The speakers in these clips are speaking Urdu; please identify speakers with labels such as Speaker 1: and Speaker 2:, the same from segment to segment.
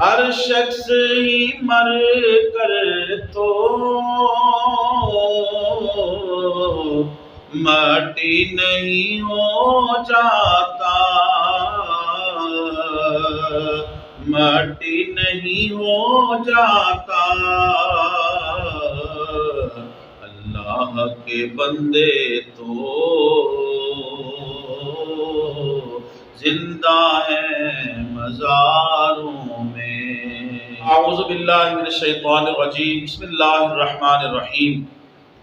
Speaker 1: ہر شخص ہی مر کر تو مٹی نہیں ہو جاتا، مٹی نہیں ہو جاتا، اللہ کے بندے تو زندہ ہیں مزاروں میں۔ اعوذ باللہ من الشیطان الرجیم، بسم اللہ الرحمن الرحیم۔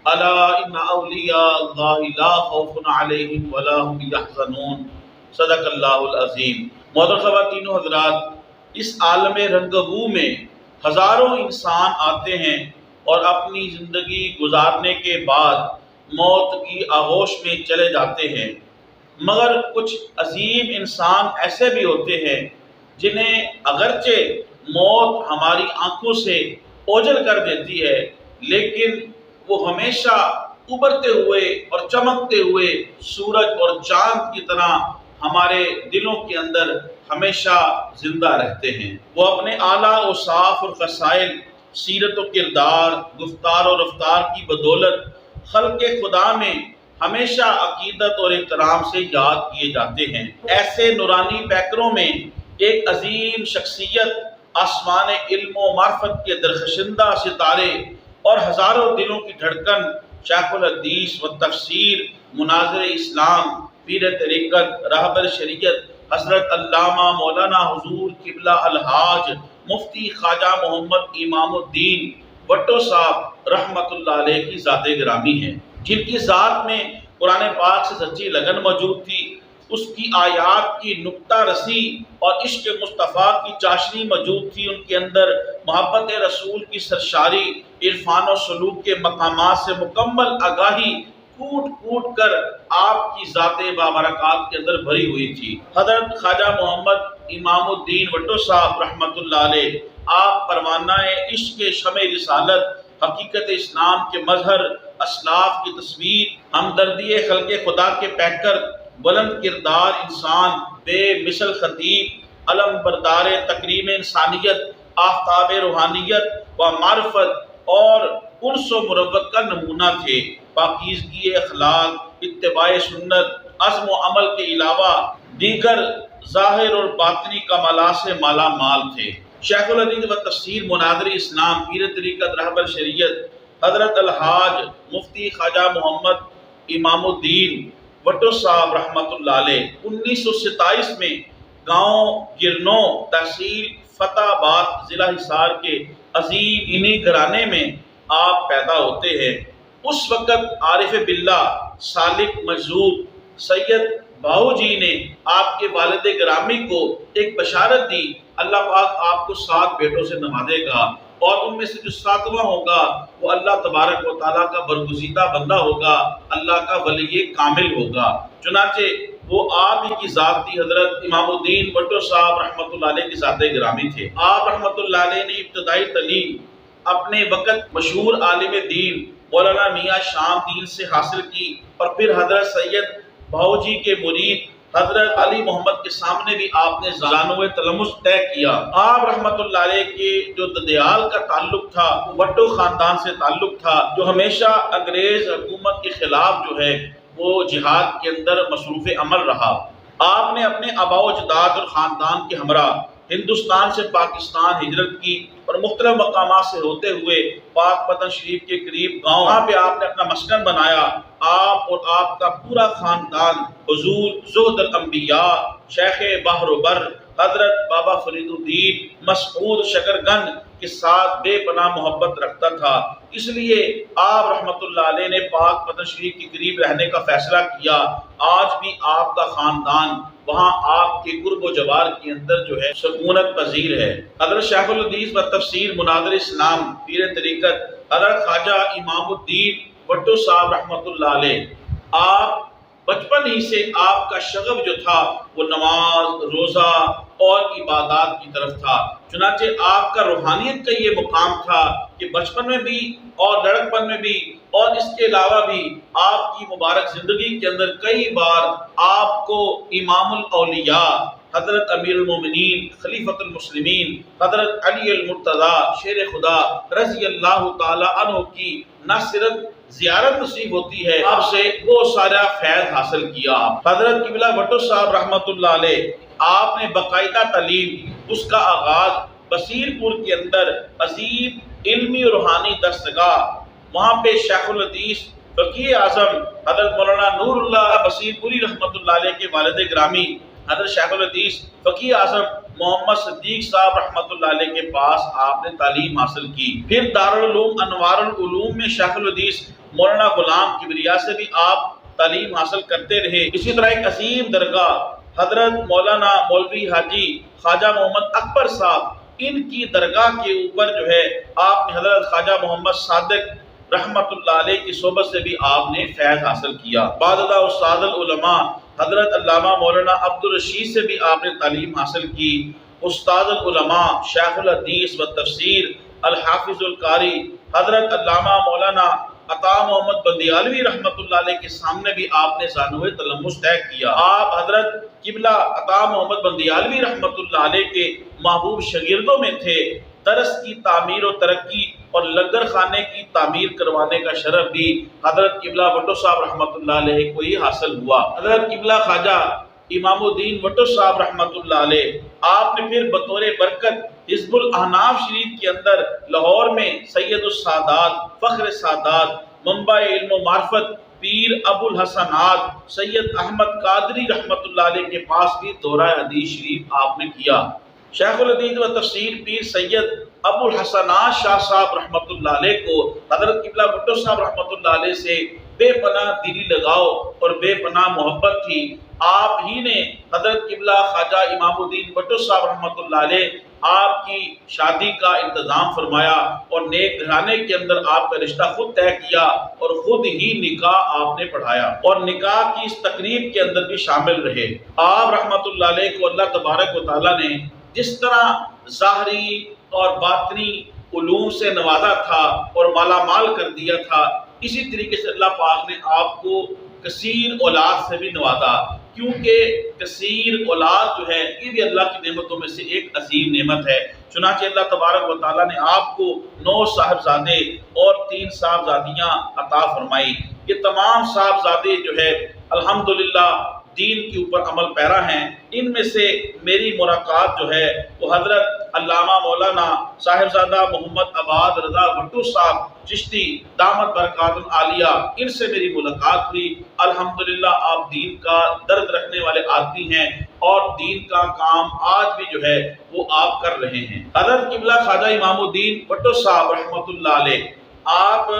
Speaker 1: الا ان اولیاء اللہ لا خوف علیہم ولا هم یحزنون، صدق اللہ العظیم۔ محترم خواتین و حضرات، اس عالم رنگبو میں ہزاروں انسان آتے ہیں اور اپنی زندگی گزارنے کے بعد موت کی آغوش میں چلے جاتے ہیں، مگر کچھ عظیم انسان ایسے بھی ہوتے ہیں جنہیں اگرچہ موت ہماری آنکھوں سے اوجھل کر دیتی ہے، لیکن وہ ہمیشہ ابھرتے ہوئے اور چمکتے ہوئے سورج اور چاند کی طرح ہمارے دلوں کے اندر ہمیشہ زندہ رہتے ہیں۔ وہ اپنے اعلیٰ اوصاف اور خصائل، سیرت و کردار، گفتار و رفتار کی بدولت خلق خدا میں ہمیشہ عقیدت اور احترام سے یاد کیے جاتے ہیں۔ ایسے نورانی پیکروں میں ایک عظیم شخصیت، آسمان علم و معرفت کے درخشندہ ستارے اور ہزاروں دلوں کی دھڑکن، شیخ الحدیث و تفسیر، مناظر اسلام، پیر طریقت، راہبر شریعت، حضرت علامہ مولانا حضور قبلہ الحاج مفتی خواجہ محمد امام الدین بھٹو صاحب رحمۃ اللہ علیہ کی ذات گرامی ہیں، جن کی ذات میں قرآن پاک سے سچی لگن موجود تھی، اس کی آیات کی نکتہ رسی اور عشق مصطفیٰ کی چاشنی موجود تھی، ان کے اندر محبت رسول کی سرشاری، عرفان و سلوک کے مقامات سے مکمل آگاہی کوٹ کوٹ کر آپ کی ذات بابرکات کے اندر بھری ہوئی تھی۔ حضرت خواجہ محمد امام الدین بھٹو صاحب رحمۃ اللہ علیہ، آپ پروانہ عشق شمع رسالت، حقیقت اسلام کے مظہر، اسلاف کی تصویر، ہمدردی خلق خدا کے پیکر، بلند کردار انسان، بے مثل خطیب، علم بردار تکریم انسانیت، آفتاب روحانیت و معرفت اور انس و مروت کا نمونہ تھے۔ پاکیزگی اخلاق، اتباع سنت، عزم و عمل کے علاوہ دیگر ظاہر اور باطنی کمالات سے مالا مال تھے۔ شیخ الحدیث و تفسیر، مناظر اسلام، پیر طریقت، رہبر شریعت، حضرت الحاج مفتی خواجہ محمد امام الدین بھٹو صاحب رحمۃ اللہ علیہ 1927 میں گاؤں گرنو، تحصیل فتح آباد، ضلع حصار کے عظیم انہی گھرانے میں آپ پیدا ہوتے ہیں۔ اس وقت عارف باللہ، سالک مجذوب سید بہو جی نے آپ کے والد گرامی کو ایک بشارت دی، اللہ پاک آپ کو 7 بیٹوں سے نوازے گا اور ان میں سے جو 7واں ہوگا وہ اللہ تبارک و تعالیٰ کا برگزیدہ بندہ ہوگا، اللہ کا ولی کامل ہوگا۔ چنانچہ وہ آپ ہی کی ذات تھی، حضرت امام الدین بھٹو صاحب رحمۃ اللہ علیہ کی ذات گرامی تھے۔ آپ رحمۃ اللہ علیہ نے ابتدائی تعلیم اپنے وقت مشہور عالم دین مولانا میاں شام دین سے حاصل کی اور پھر حضرت سید بہو جی کے مرید حضرت علی محمد کے سامنے بھی آپ نے زانو تلمس طے کیا۔ آپ رحمت اللہ علیہ کے جو ددیال کا تعلق تھا وہ بھٹو خاندان سے تعلق تھا، جو ہمیشہ انگریز حکومت کے خلاف جو ہے وہ جہاد کے اندر مصروف عمل رہا۔ آپ نے اپنے آباء و اجداد اور خاندان کے ہمراہ ہندوستان سے پاکستان ہجرت کی اور مختلف مقامات سے ہوتے ہوئے پاک پتن شریف کے قریب گاؤں، وہاں پہ آپ نے اپنا مسکن بنایا۔ آپ اور آپ کا پورا خاندان حضور زہد الانبیاء، شیخ بحر و بر، حضرت بابا فرید الدین مسعود شکرگن کے ساتھ بے پناہ محبت رکھتا تھا، اس لیے آپ رحمت اللہ علیہ نے پاک پتن شریف کے قریب رہنے کا فیصلہ کیا۔ آج بھی آپ کا خاندان وہاں آپ کے قرب و جوار کے اندر جو ہے سکونت پذیر ہے۔ حضرت شیخ الحدیث و تفسیر، مناظر اسلام، پیر طریقت، حضرت خواجہ امام الدین بھٹو صاحب رحمت اللہ علیہ، آپ بچپن ہی سے آپ کا شغف جو تھا وہ نماز، روزہ اور عبادات کی طرف تھا۔ چنانچہ آپ کا روحانیت کا یہ مقام تھا کہ بچپن میں بھی اور لڑکپن میں بھی اور اس کے علاوہ بھی آپ کی مبارک زندگی کے اندر کئی بار آپ کو امام الاولیاء، حضرت امیر المومنین خلیفۃ المسلمین حضرت علی المرتضیٰ شیر خدا رضی اللہ تعالی عنہ کی نہ صرف زیارت نصیب ہوتی ہے، آپ سے وہ سارا فیض حاصل کیا۔ حضرت قبلہ بھٹو صاحب رحمۃ اللہ علیہ، آپ نے باقاعدہ تعلیم، اس کا آغاز بصیر پور کے اندر عظیم علمی روحانی دستگاہ، وہاں پہ شیخ الحدیث فقیہ اعظم حضرت مولانا نور اللہ بصیر پوری رحمۃ اللہ علیہ کے والد گرامی حضرت شیخ الحدیث فقیہ اعظم محمد صدیق صاحب رحمۃ اللہ علیہ کے پاس آپ نے تعلیم حاصل کی۔ پھر دارالعلوم انوار العلوم میں شیخ الحدیث مولانا غلام کبریا سے بھی آپ تعلیم حاصل کرتے رہے۔ اسی طرح ایک عظیم درگاہ حضرت مولانا مولوی حاجی خواجہ محمد اکبر صاحب، ان کی درگاہ کے اوپر جو ہے آپ نے حضرت خواجہ محمد صادق رحمت اللہ علیہ کی صحبت سے بھی آپ نے فیض حاصل کیا۔ بعد ازاں استاد العلماء حضرت علامہ مولانا عبدالرشید سے بھی آپ نے تعلیم حاصل کی۔ استاد العلماء شیخ الحدیث و تفسیر الحافظ القاری حضرت علامہ مولانا عطا محمد بندیالوی رحمت اللہ علیہ کے سامنے بھی آپ نے ثانوی تلمس طے کیا۔ آپ حضرت قبلہ عطا محمد بندیالوی رحمت اللہ علیہ کے محبوب شاگردوں میں تھے۔ درس کی تعمیر و ترقی اور لنگر خانے کی تعمیر کروانے کا شرف بھی حضرت قبلہ بھٹو صاحب رحمۃ اللہ علیہ کو ہی حاصل ہوا۔ حضرت قبلہ خواجہ امام الدین بھٹو صاحب رحمۃ اللہ علیہ، آپ نے پھر بطور برکت حزب الاحناف شریف کے اندر لاہور میں سید السادات، فخر سادات، منبع علم و معرفت پیر ابو الحسنات سید احمد قادری رحمۃ اللہ علیہ کے پاس بھی دورہ حدیث شریف آپ نے کیا۔ شیخ الحدیث و تفسیر پیر سید ابو الحسنات شاہ صاحب رحمۃ اللہ علیہ کو حضرت قبلہ بھٹو صاحب رحمۃ اللہ علیہ سے بے پناہ دلی لگاؤ اور بے پناہ محبت تھی۔ آپ ہی نے حضرت قبلہ خواجہ امام الدین بھٹو صاحب رحمۃ اللہ علیہ آپ کی شادی کا انتظام فرمایا اور نیک گھرانے کے اندر آپ کا رشتہ خود طے کیا اور خود ہی نکاح آپ نے پڑھایا اور نکاح کی اس تقریب کے اندر بھی شامل رہے۔ آپ رحمۃ اللہ علیہ کو اللہ تبارک و تعالیٰ نے جس طرح ظاہری اور باطنی علوم سے نوازا تھا اور مالا مال کر دیا تھا، اسی طریقے سے اللہ پاک نے آپ کو کثیر اولاد سے بھی نوازا، کیونکہ کثیر اولاد جو ہے یہ بھی اللہ کی نعمتوں میں سے ایک عظیم نعمت ہے۔ چنانچہ اللہ تبارک و تعالیٰ نے آپ کو 9 صاحبزادے اور 3 صاحبزادیاں عطا فرمائی۔ یہ تمام صاحبزادے جو ہے الحمدللہ دین کے اوپر عمل پیرا ہیں۔ ان میں سے میری ملاقات جو ہے وہ حضرت علامہ مولانا صاحبزادہ محمد عباد رضا بھٹو صاحب چشتی دامت برکات العالیہ، ان سے میری ملاقات ہوئی۔ الحمدللہ آپ دین کا درد رکھنے والے آدمی ہیں اور دین کا کام آج بھی جو ہے وہ آپ کر رہے ہیں۔ حضرت قبلہ خواجہ امام الدین بھٹو صاحب رحمۃ اللہ علیہ، آپ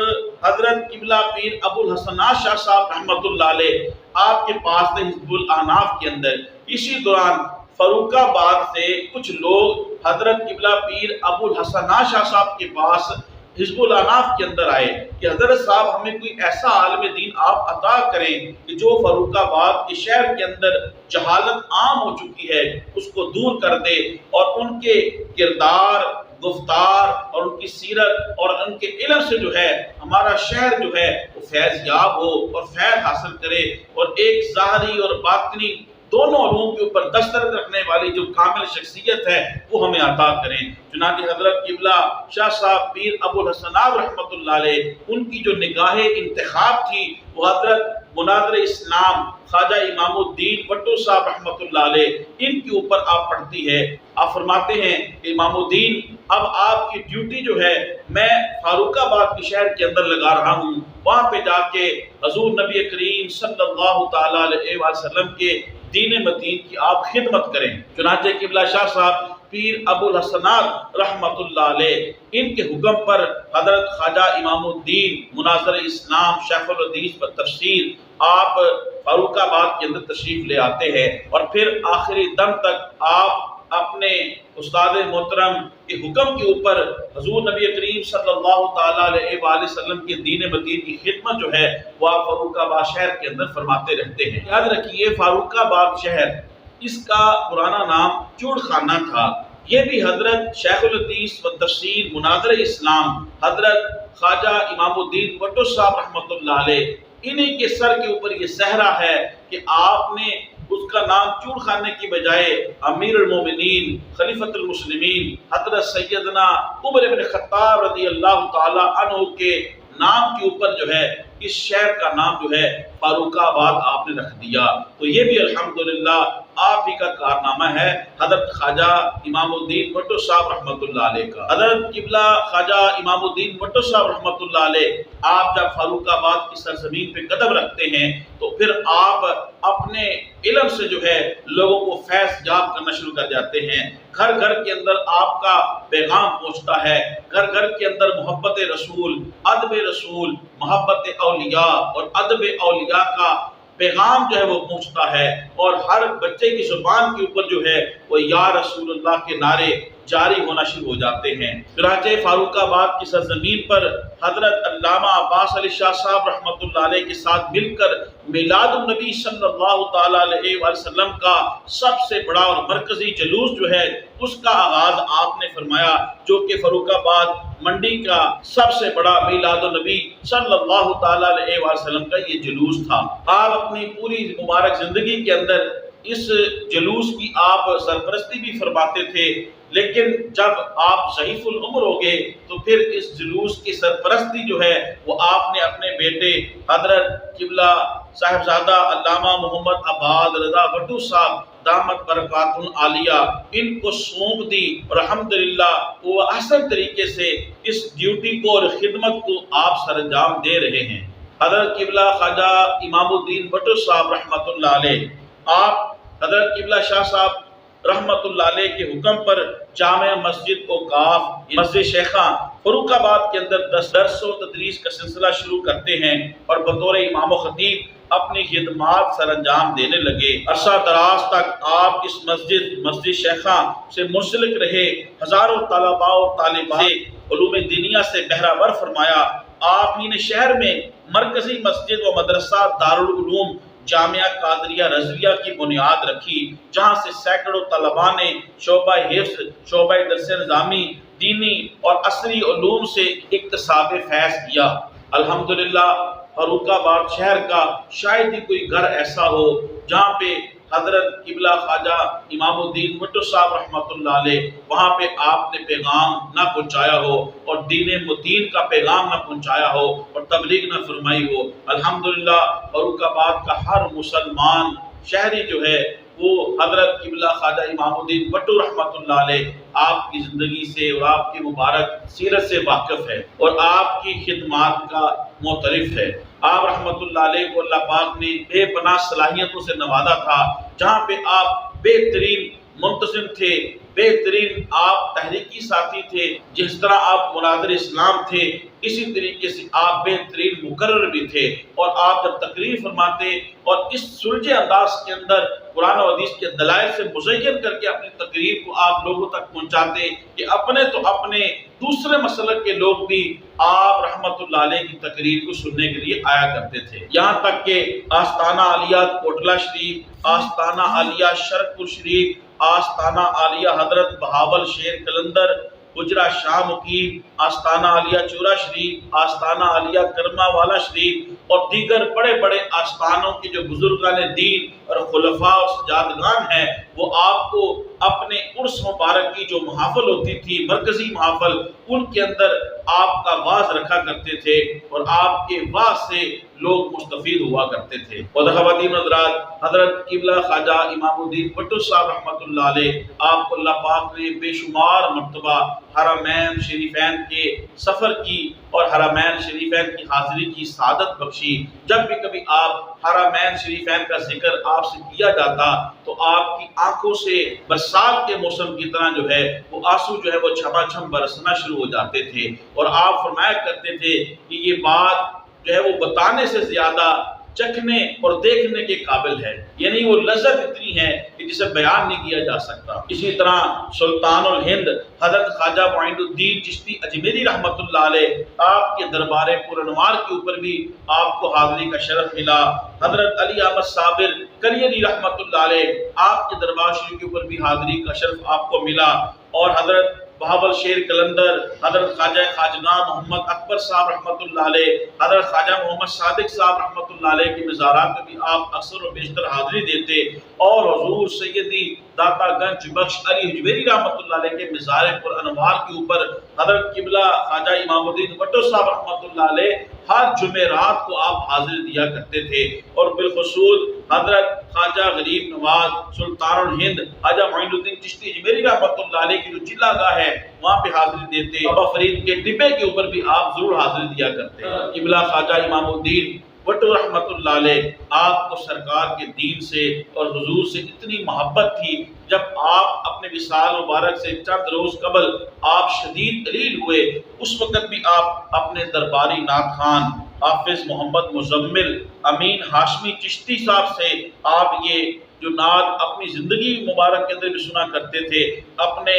Speaker 1: حضرت قبلہ پیر ابو الحسنات شاہ صاحب رحمۃ اللہ علیہ آپ کے پاس تھے حزب الاحناف کے اندر۔ اسی دوران فاروق آباد سے کچھ لوگ حضرت قبلہ پیر ابو الحسنات شاہ صاحب کے پاس حزب الاحناف کے اندر آئے کہ حضرت صاحب ہمیں کوئی ایسا عالم دین آپ عطا کریں کہ جو فاروق آباد کے شہر کے اندر جہالت عام ہو چکی ہے اس کو دور کر دے اور ان کے کردار، گفتار اور ان کی سیرت اور ان کے علم سے جو ہے ہمارا شہر جو ہے وہ فیض یاب ہو اور فیض حاصل کرے اور ایک ظاہری اور باطنی دونوں علوم کے اوپر دسترس رکھنے والی جو کامل شخصیت ہے وہ ہمیں عطا کریں۔ چنانچہ حضرت قبلہ شاہ صاحب پیر ابو الحسنات رحمۃ اللہ علیہ، ان کی جو نگاہ انتخاب تھی وہ حضرت مناظر اسلام خواجہ امام الدین بھٹو صاحب رحمۃ اللہ علیہ، ان کے اوپر آپ پڑھتی ہے۔ آپ فرماتے ہیں کہ امام الدین اب آپ کی ڈیوٹی جو ہے میں فاروق آباد کے شہر کے اندر لگا رہا ہوں، وہاں پہ جا کے حضور نبی کریم صلی اللہ تعالیٰ علیہ وسلم کے دین متین کی آپ خدمت کریں۔ چنانچہ قبلہ شاہ صاحب پیر ابو الحسنات رحمۃ اللہ علیہ، ان کے حکم پر حضرت خواجہ امام الدین مناظر اسلام شیخ الحدیث و تفسیر آپ فاروق آباد کے اندر تشریف لے آتے ہیں اور پھر آخری دم تک آپ اپنے استاد محترم کے حکم کے اوپر حضور نبی کریم صلی اللہ تعالیٰ علیہ وآلہ وسلم کے دین متین کی خدمت جو ہے وہ آپ فاروق آباد شہر کے اندر فرماتے رہتے ہیں۔ یاد رکھیے فاروق آباد شہر، اس کا پرانا نام چوڑ خانہ تھا۔ یہ بھی حضرت شیخ الحدیث و تفسیر مناظر اسلام حضرت خواجہ امام الدین بھٹو صاحب رحمۃ اللہ علیہ، انہی کے سر کے اوپر یہ صحرا ہے کہ آپ نے اس کا نام چور خانے کی بجائے امیر المومنین خلیفۃ المسلمین حضرت سیدنا عمر بن خطاب رضی اللہ تعالی عنہ کے نام کے اوپر جو ہے اس شہر کا نام جو ہے فاروق آباد آپ نے رکھ دیا۔ تو یہ بھی الحمدللہ آپ ہی کا کارنامہ ہے، حضرت خواجہ امام الدین بھٹو صاحب رحمۃ اللہ علیہ کا۔ حضرت قبلہ خواجہ امام الدین بھٹو صاحب رحمۃ اللہ علیہ آپ جب فاروق آباد کی سرزمین پہ قدم رکھتے ہیں تو پھر آپ اپنے علم سے جو ہے لوگوں کو فیض یاب کرنا شروع کر جاتے ہیں۔ گھر گھر کے اندر آپ کا پیغام پہنچتا ہے، گھر گھر کے اندر محبت رسول، ادب رسول، محبت اولیاء اور ادب اولیاء کا پیغام جو ہے وہ پہنچتا ہے، اور ہر بچے کی زبان کے اوپر جو ہے وہ یا رسول اللہ کے نعرے جاری ہونا شروع ہو جاتے ہیں۔ چنانچہ فاروق آباد کی سرزمین پر حضرت علامہ عباس علی شاہ صاحب رحمۃ اللہ علیہ کے ساتھ مل کر میلاد النبی صلی اللہ تعالی علیہ وسلم کا سب سے بڑا اور مرکزی جلوس جو ہے اس کا آغاز آپ نے فرمایا، جو کہ فاروق آباد منڈی کا سب سے بڑا میلاد النبی صلی اللہ تعالی علیہ وسلم کا یہ جلوس تھا۔ آپ اپنی پوری مبارک زندگی کے اندر اس جلوس کی آپ سرپرستی بھی فرماتے تھے، لیکن جب آپ ضعیف العمر ہو گئے تو پھر اس جلوس کی سرپرستی جو ہے وہ آپ نے اپنے بیٹے حضرت قبلہ صاحبزادہ علامہ محمد آباد رضا بھٹو صاحب دامت برکاتہ العالیہ ان کو سونپ دی، اور الحمدللہ وہ احسن طریقے سے اس ڈیوٹی کو اور خدمت کو آپ سر انجام دے رہے ہیں۔ حضرت قبلہ خواجہ امام الدین بھٹو صاحب رحمۃ اللہ علیہ آپ حضرت قبلہ شاہ صاحب رحمۃ اللہ علیہ کے حکم پر جامع مسجد اوقاف مسجد شیخاں فاروق آباد کے اندر درس و تدریس کا سلسلہ شروع کرتے ہیں، اور بطور امام و خطیب اپنی خدمات سر انجام دینے لگے۔ عرصہ دراز تک آپ اس مسجد شیخاں سے منسلک رہے، ہزاروں طلباء و طالبات علوم دینیا سے بہرہ ور فرمایا۔ آپ ہی نے شہر میں مرکزی مسجد و مدرسہ دارالعلوم جامعہ قادریہ رضویہ کی بنیاد رکھی، جہاں سے سینکڑوں طلباء نے شعبہ حفظ، شعبہ درس نظامی، دینی اور عصری علوم سے اکتساب فیض کیا۔ الحمدللہ فاروق آباد شہر کا شاید ہی کوئی گھر ایسا ہو جہاں پہ حضرت قبلہ خواجہ امام الدین بھٹو صاحب رحمۃ اللہ علیہ وہاں پہ آپ نے پیغام نہ پہنچایا ہو، اور دین متین کا پیغام نہ پہنچایا ہو، اور تبلیغ نہ فرمائی ہو۔ الحمدللہ فاروق آباد کا ہر مسلمان شہری جو ہے وہ حضرت قبلہ خواجہ امام الدین بھٹو رحمۃ اللہ علیہ آپ کی زندگی سے اور آپ کی مبارک سیرت سے واقف ہے، اور آپ کی خدمات کا معترف ہے۔ آپ رحمۃ اللہ علیہ کو اللہ پاک نے بے پناہ صلاحیتوں سے نوازا تھا، جہاں پہ آپ بہترین منتظم تھے، بہترین آپ تحریکی ساتھی تھے، جس طرح آپ مناظر اسلام تھے اسی طریقے سے آپ بہترین مقرر بھی تھے، اور آپ جب تقریر فرماتے اور اس سلجھے انداز کے اندر قرآن و حدیث کے دلائل سے مزین کر کے اپنی تقریر کو آپ لوگوں تک پہنچاتے کہ اپنے تو اپنے دوسرے مسلک کے لوگ بھی آپ رحمت اللہ علیہ کی تقریر کو سننے کے لیے آیا کرتے تھے۔ یہاں تک کہ آستانہ عالیہ کوٹلہ شریف، آستانہ عالیہ شرقپور شریف، آستانہ عالیہ حضرت بہاول شیر قلندر گجرا شاہ مقیم، آستانہ عالیہ چورا شریف، آستانہ عالیہ کرما والا شریف اور دیگر بڑے بڑے آستانوں کے جو بزرگان دین اور خلفاء اور سجادگان ہیں، وہ آپ کو اپنے عرس مبارک کی جو محافل ہوتی تھی، مرکزی محافل، ان کے اندر آپ کا واعظ رکھا کرتے تھے، اور آپ کے واعظ سے لوگ مستفید ہوا کرتے تھے۔ اور خواتین حضرات، حضرت قبلہ خواجہ امام الدین بھٹو صاحب رحمۃ اللہ علیہ آپ کو اللہ پاک نے بے شمار مرتبہ حرمین شریفین کے سفر کی اور حرمین شریفین کی حاضری کی سعادت بخشی۔ جب بھی کبھی آپ حرمین شریفین کا ذکر آپ سے کیا جاتا تو آپ کی آنکھوں سے برسات کے موسم کی طرح جو ہے وہ آنسو جو ہے وہ چھما چھم برسنا شروع ہو جاتے تھے، اور آپ فرمایا کرتے تھے کہ یہ بات جو ہے وہ بتانے سے زیادہ چکھنے اور دیکھنے کے قابل ہے، یعنی وہ لذت اتنی ہے کہ جسے بیان نہیں کیا جا سکتا۔ اسی طرح سلطان الہند حضرت خواجہ معین الدین چشتی اجمیری رحمۃ اللہ علیہ آپ کے دربار پرانوار کے اوپر بھی آپ کو حاضری کا شرف ملا۔ حضرت علی احمد صابر کلیری رحمۃ اللہ علیہ آپ کے دربار شریف کے اوپر بھی حاضری کا شرف آپ کو ملا، اور حضرت بہاول شیر کلندر، حضرت خواجہ خواجگاں محمد اکبر صاحب رحمۃ اللہ علیہ، حضرت خواجہ محمد صادق صاحب رحمۃ اللہ علیہ کی مزارات میں بھی آپ اکثر و بیشتر حاضری دیتے، اور حضور سیدی داتا گنج بخش علی حجویری رحمۃ اللہ علیہ کے مزار پر انوار کے اوپر حضرت قبلہ خواجہ امام الدین بٹو صاحب رحمۃ اللہ علیہ ہر جمعرات کو آپ حاضری دیا کرتے تھے، اور بالخصوص حضرت خواجہ غریب نواز سلطان الہند خواجہ معین الدین چشتی اجمیری رحمۃ اللہ علیہ کی جو چلہ گاہ ہے وہاں پہ حاضری دیتے، بابا فرید کے ٹبے کے اوپر بھی آپ ضرور حاضری دیا کرتے۔ قبلہ خواجہ امام الدین بٹو رحمۃ اللہ علیہ، آپ کو سرکار کے دین سے اور حضور سے اتنی محبت تھی، جب آپ اپنے وصال مبارک سے چند روز قبل آپ شدید دلیل ہوئے، اس وقت بھی آپ اپنے درباری نعت خوان حافظ محمد مزمل امین ہاشمی چشتی صاحب سے آپ یہ جو نعت اپنی زندگی مبارک کے اندر بھی سنا کرتے تھے، اپنے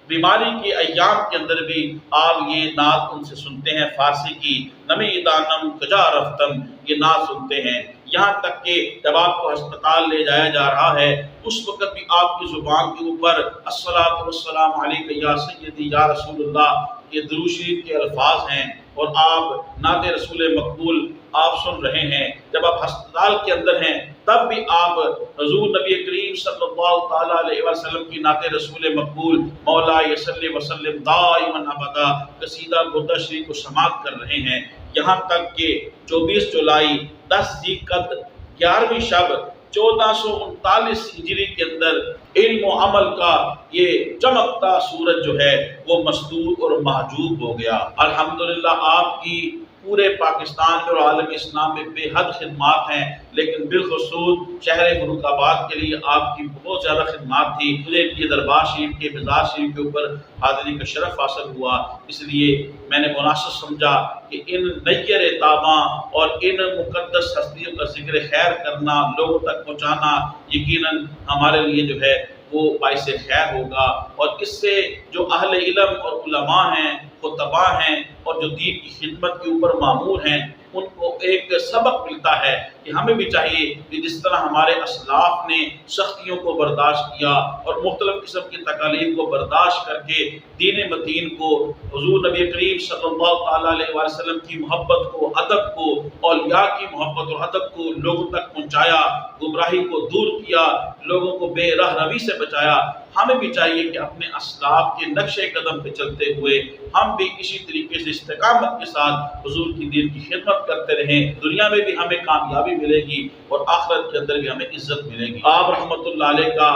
Speaker 1: بیماری کے ایام کے اندر بھی آپ یہ نعت ان سے سنتے ہیں، فارسی کی نمی دانم کجا رفتم، یہ نعت سنتے ہیں، یہاں تک کہ جب آپ کو ہسپتال لے جایا جا رہا ہے اس وقت بھی آپ کی زبان کے اوپر الصلاۃ والسلام علیک یا سیدی یا رسول اللہ یہ درود شریف کے الفاظ ہیں، اور آپ نعت رسول مقبول آپ سن رہے ہیں۔ جب آپ ہسپتال کے اندر ہیں تب بھی آپ حضور نبی کریم صلی اللہ تعالیٰ علیہ وسلم کی نعت رسول مقبول مولا صلی وسلم دائما ابدا قصیدہ بردہ شریف کو سماعت کر رہے ہیں، یہاں تک کہ 24 جولائی 10 ذیقعد 11ویں شب 1439 ہجری کے اندر علم و عمل کا یہ چمکتا سورج جو ہے وہ مسطور اور محجوب ہو گیا۔ الحمدللہ آپ کی پورے پاکستان میں اور عالم اسلام میں بے حد خدمات ہیں، لیکن بالخصوص شہر فروخ آباد کے لیے آپ کی بہت زیادہ خدمات تھی۔ مجھے یہ دربار شریف کے مزار شریف کے اوپر حاضری کا شرف حاصل ہوا، اس لیے میں نے مناسب سمجھا کہ ان نیر تاباں اور ان مقدس ہستیوں کا ذکر خیر کرنا، لوگوں تک پہنچانا یقیناً ہمارے لیے جو ہے وہ باعث خیر ہوگا، اور اس سے جو اہل علم اور علماء ہیں، خطباء ہیں، اور جو دین کی خدمت کے اوپر مامور ہیں، ان کو ایک سبق ملتا ہے کہ ہمیں بھی چاہیے کہ جس طرح ہمارے اسلاف نے سختیوں کو برداشت کیا اور مختلف قسم کی تکالیف کو برداشت کر کے دین متین کو، حضور نبی کریم صلی اللہ تعالیٰ علیہ وسلم کی محبت کو، ادب کو، اولیاء کی محبت اور ادب کو لوگوں تک پہنچایا، گمراہی کو دور کیا، لوگوں کو بے راہ روی سے بچایا، ہمیں بھی چاہیے کہ اپنے اسلاف کے نقش قدم پہ چلتے ہوئے ہم بھی اسی طریقے سے استقامت کے ساتھ حضور کی دین کی خدمت کرتے رہیں، دنیا میں بھی ہمیں کامیابی ملے گی اور آخرت کے اندر بھی ہمیں عزت ملے گی۔ آپ رحمت اللہ علیہ کا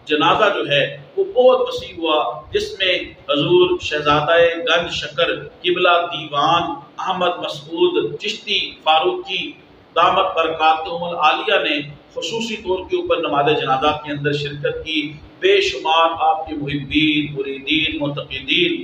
Speaker 1: جنازہ جو ہے وہ بہت وسیع ہوا، جس میں حضور شہزادہ گنج شکر قبلہ دیوان احمد مسعود چشتی فاروقی دامت برکاتہم العالیہ نے خصوصی طور کے اوپر نماز جنازہ کے اندر شرکت کی۔ بے شمار آپ کے محبین، مریدین، معتقدین،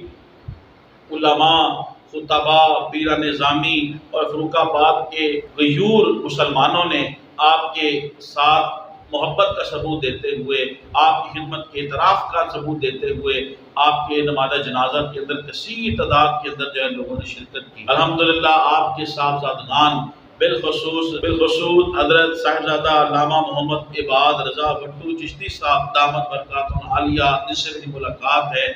Speaker 1: علماء، خطباء، پیرا نظامی اور فروخ آباد کے غیور مسلمانوں نے آپ کے ساتھ محبت کا ثبوت دیتے ہوئے، آپ کی خدمت کے اعتراف کا ثبوت دیتے ہوئے آپ کے نماز جنازہ کے اندر کثیر تعداد کے اندر جو ہے لوگوں نے شرکت کی۔ الحمدللہ آپ کے صاحبزادگان بالخصوص حضرت صاحبزادہ علامہ محمد عباد رضا بٹو چشتی صاحب دامت برکاتہم عالیہ، جس سے میری ملاقات ہے،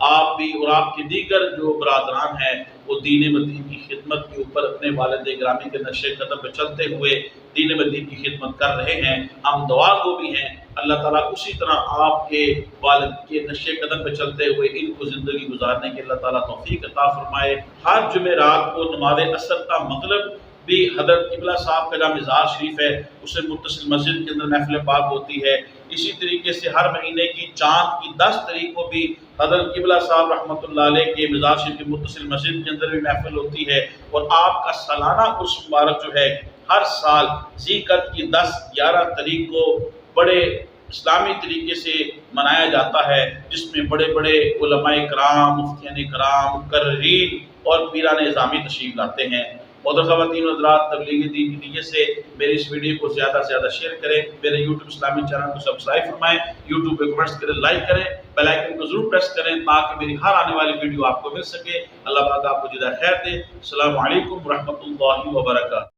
Speaker 1: آپ بھی اور آپ کے دیگر جو برادران ہیں وہ دین مدین کی خدمت کے اوپر اپنے والد گرامی کے نقش قدم پہ چلتے ہوئے دین مدین کی خدمت کر رہے ہیں۔ ہم دعا گو بھی ہیں اللہ تعالیٰ اسی طرح آپ کے والد کے نقش قدم پہ چلتے ہوئے ان کو زندگی گزارنے کے اللہ تعالیٰ توفیق عطا فرمائے۔ ہر جمعرات کو نماز عصر کا مغرب بھی حضرت قبلہ صاحب کا جہاں مزار شریف ہے اس سے متصل مسجد کے اندر محفل پاک ہوتی ہے۔ اسی طریقے سے ہر مہینے کی چاند کی 10 تاریخ کو بھی حضرت قبلہ صاحب رحمۃ اللہ علیہ کے مزار شریف کی متصل مسجد کے اندر بھی محفل ہوتی ہے، اور آپ کا سالانہ عرس مبارک جو ہے ہر سال ذیقعد کی 10-11 تاریخ کو بڑے اسلامی طریقے سے منایا جاتا ہے، جس میں بڑے بڑے علماء کرام، مفتیان کرام، مقررین اور پیران نظامی تشریف لاتے ہیں۔ محترم خواتین و حضرات، تبلیغ دین کی نیت سے میری اس ویڈیو کو زیادہ سے زیادہ شیئر کریں، میرے یوٹیوب اسلامی چینل کو سبسکرائب فرمائیں، یوٹیوب پہ کمنٹس کریں، لائک کریں، بیل آئیکن کو ضرور پریس کریں تاکہ میری ہر آنے والی ویڈیو آپ کو مل سکے۔ اللہ پاک آپ کو جزائے خیر دے۔ السلام علیکم ورحمۃ اللہ وبرکاتہ۔